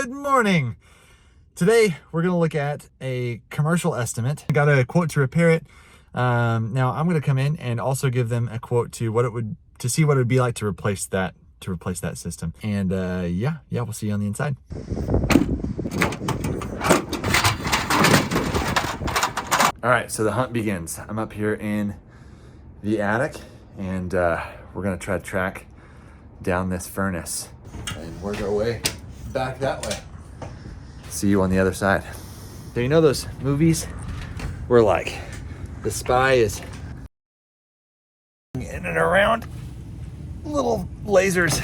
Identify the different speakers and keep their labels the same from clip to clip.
Speaker 1: Good morning. Today we're going to look at a commercial estimate. I got a quote to repair it. Now I'm going to come in and also give them a quote to see what it would be like to replace that system. And yeah, we'll see you on the inside. All right, so the hunt begins. I'm up here in the attic, and we're gonna try to track down this furnace and work our way back that way. See you on the other side. So you know those movies where like the spy is in and around little lasers?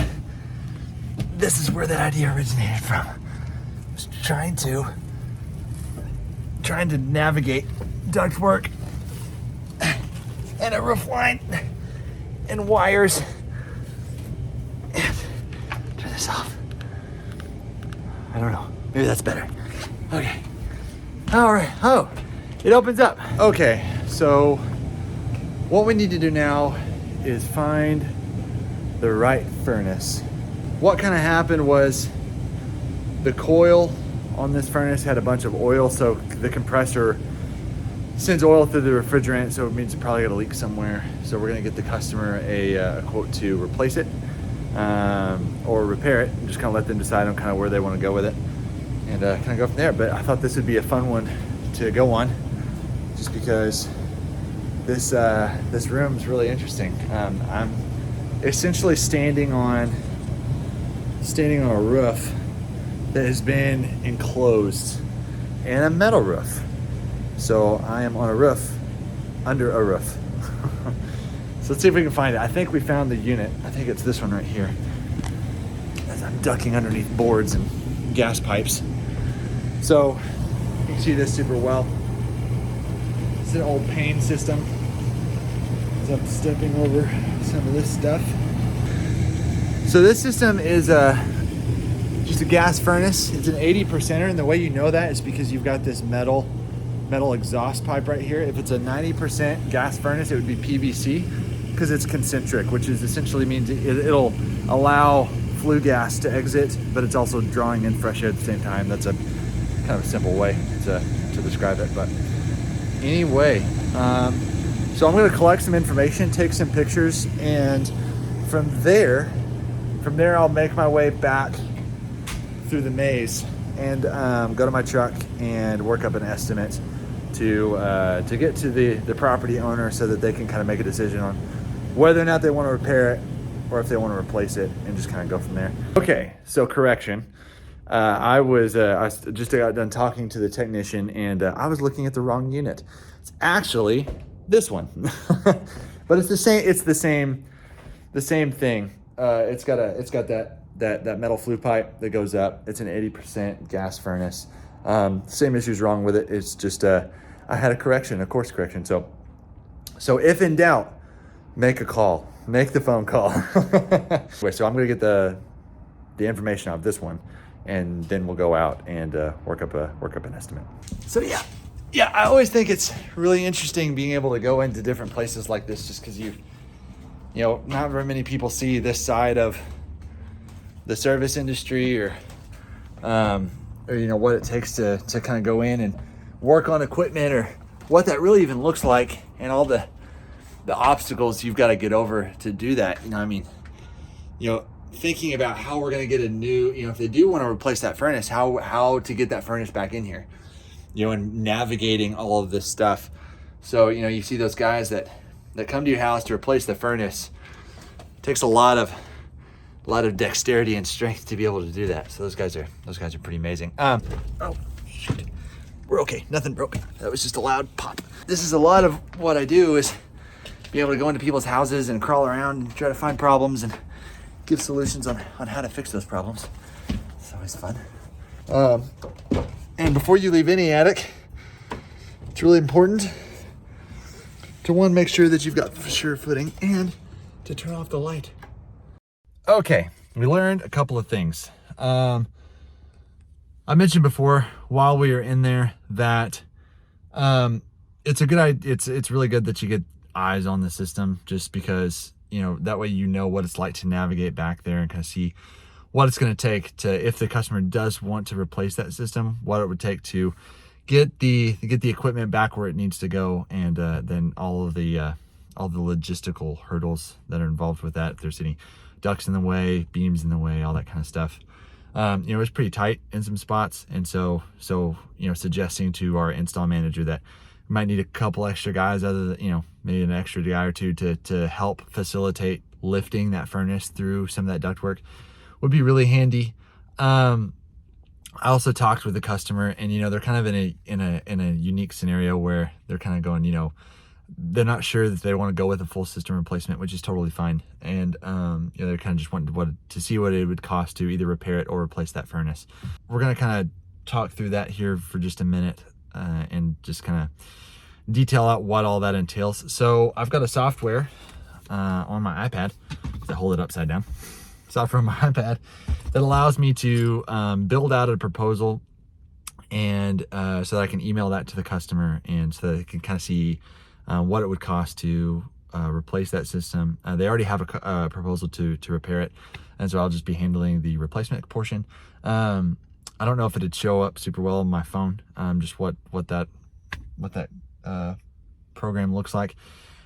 Speaker 1: This is where that idea originated from. I was trying to navigate ductwork and a roof line and wires. And turn this off. I don't know. Maybe that's better. Okay. All right. Oh, it opens up. Okay. So what we need to do now is find the right furnace. What kind of happened was the coil on this furnace had a bunch of oil, so the compressor sends oil through the refrigerant, so it means it probably got a leak somewhere. So we're gonna get the customer a quote to replace it or repair it, and just kind of let them decide on kind of where they want to go with it, and kind of go from there. But I thought this would be a fun one to go on, just because this room is really interesting. I'm essentially standing on a roof that has been enclosed, and a metal roof. So I am on a roof, under a roof. So let's see if we can find it. I think we found the unit. I think it's this one right here. As I'm ducking underneath boards and gas pipes. So you can see this super well. It's an old Payne system. As I'm stepping over some of this stuff. So this system is just a gas furnace. It's an 80%er, and the way you know that is because you've got this metal exhaust pipe right here. If it's a 90% gas furnace, it would be PVC, because it's concentric, which is essentially means it'll allow flue gas to exit, but it's also drawing in fresh air at the same time. That's a kind of a simple way to describe it. But anyway, so I'm going to collect some information, take some pictures, and from there I'll make my way back through the maze and go to my truck and work up an estimate to get to the property owner, so that they can kind of make a decision on whether or not they want to repair it or if they want to replace it, and just kind of go from there. Okay, so correction. I just got done talking to the technician, and I was looking at the wrong unit. It's actually this one, but it's the same. It's the same thing. It's got that metal flue pipe that goes up. It's an 80% gas furnace. Same issues wrong with it. It's just I had a course correction. So if in doubt, make a call. Make the phone call. Wait, so I'm gonna get the information out of this one, and then we'll go out and work up an estimate. So yeah, I always think it's really interesting being able to go into different places like this, just because you know, not very many people see this side of the service industry, or you know, what it takes to kind of go in and work on equipment, or what that really even looks like, and all the obstacles you've got to get over to do that. You know, I mean, you know, thinking about how we're going to get a new, you know, if they do want to replace that furnace, how to get that furnace back in here, you know, and navigating all of this stuff. So, you know, you see those guys that come to your house to replace the furnace. It takes a lot of dexterity and strength to be able to do that. So those guys are pretty amazing. Oh shoot, we're okay. Nothing broke. That was just a loud pop. This is a lot of what I do, is be able to go into people's houses and crawl around and try to find problems and give solutions on how to fix those problems. It's always fun. And before you leave any attic, it's really important to, one, make sure that you've got sure footing, and to turn off the light. Okay, we learned a couple of things. I mentioned before, while we were in there, that it's a good idea. It's really good that you get eyes on the system, just because, you know, that way you know what it's like to navigate back there and kind of see what it's going to take to, if the customer does want to replace that system, what it would take to get the equipment back where it needs to go, and then all the logistical hurdles that are involved with that. If there's any ducts in the way, beams in the way, all that kind of stuff. You know, it's pretty tight in some spots, and so you know, suggesting to our install manager that we might need a couple extra guys, other than, you know, maybe an extra guy or two to help facilitate lifting that furnace through some of that ductwork would be really handy. I also talked with the customer, and you know, they're kind of in a unique scenario where they're kind of going, you know, they're not sure that they want to go with a full system replacement, which is totally fine. And you know, they're kind of just wanting to see what it would cost to either repair it or replace that furnace. We're going to kind of talk through that here for just a minute, and just kind of detail out what all that entails. So I've got a software on my iPad. I hold it upside down. Software on my iPad that allows me to build out a proposal, and so that I can email that to the customer, and so that they can kind of see what it would cost to replace that system. They already have a proposal to repair it, and so I'll just be handling the replacement portion. I don't know if it'd show up super well on my phone, just what that program looks like.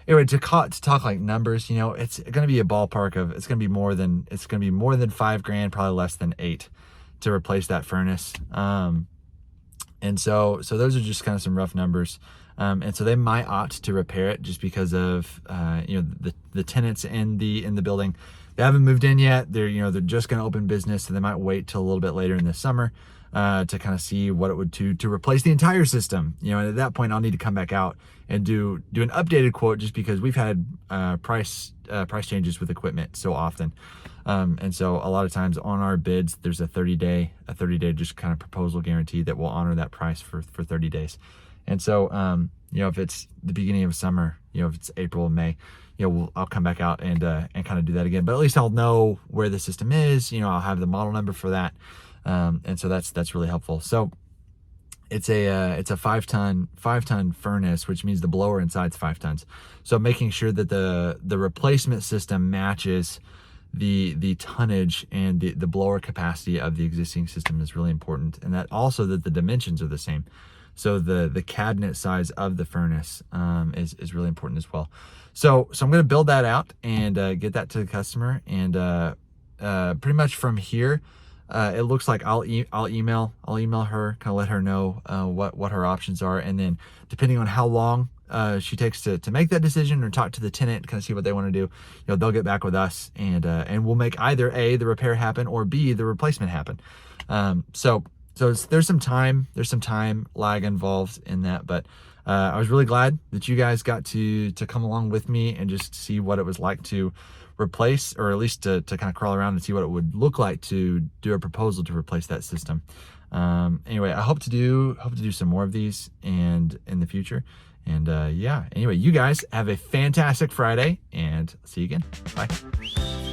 Speaker 1: Anyway, to talk like numbers, you know, it's going to be a ballpark of, it's going to be more than $5,000, probably less than 8 to replace that furnace. And so those are just kind of some rough numbers. And so they might opt to repair it just because of, you know, the tenants in the building. They haven't moved in yet. They're just going to open business. So they might wait till a little bit later in the summer, to kind of see what it would do to replace the entire system. You know, and at that point I'll need to come back out and do an updated quote, just because we've had, price changes with equipment so often. And so a lot of times on our bids, there's a 30-day just kind of proposal guarantee that will honor that price for 30 days. And so, you know, if it's the beginning of summer, you know, if it's April and May, you know, I'll come back out and kind of do that again. But at least I'll know where the system is. You know, I'll have the model number for that, and so that's really helpful. So it's a 5-ton furnace, which means the blower inside's 5 tons. So making sure that the replacement system matches the tonnage and the blower capacity of the existing system is really important, and that also that the dimensions are the same. So the cabinet size of the furnace is really important as well. So I'm going to build that out and get that to the customer, and pretty much from here, it looks like I'll email her, kind of let her know what her options are, and then depending on how long she takes to make that decision or talk to the tenant, kind of see what they want to do, you know, they'll get back with us, and we'll make either A, the repair happen, or B, the replacement happen. So there's some time lag involved in that, but I was really glad that you guys got to come along with me and just see what it was like to replace, or at least to kind of crawl around and see what it would look like to do a proposal to replace that system. Anyway, I hope to do some more of these and in the future. And yeah, anyway, you guys have a fantastic Friday, and see you again. Bye.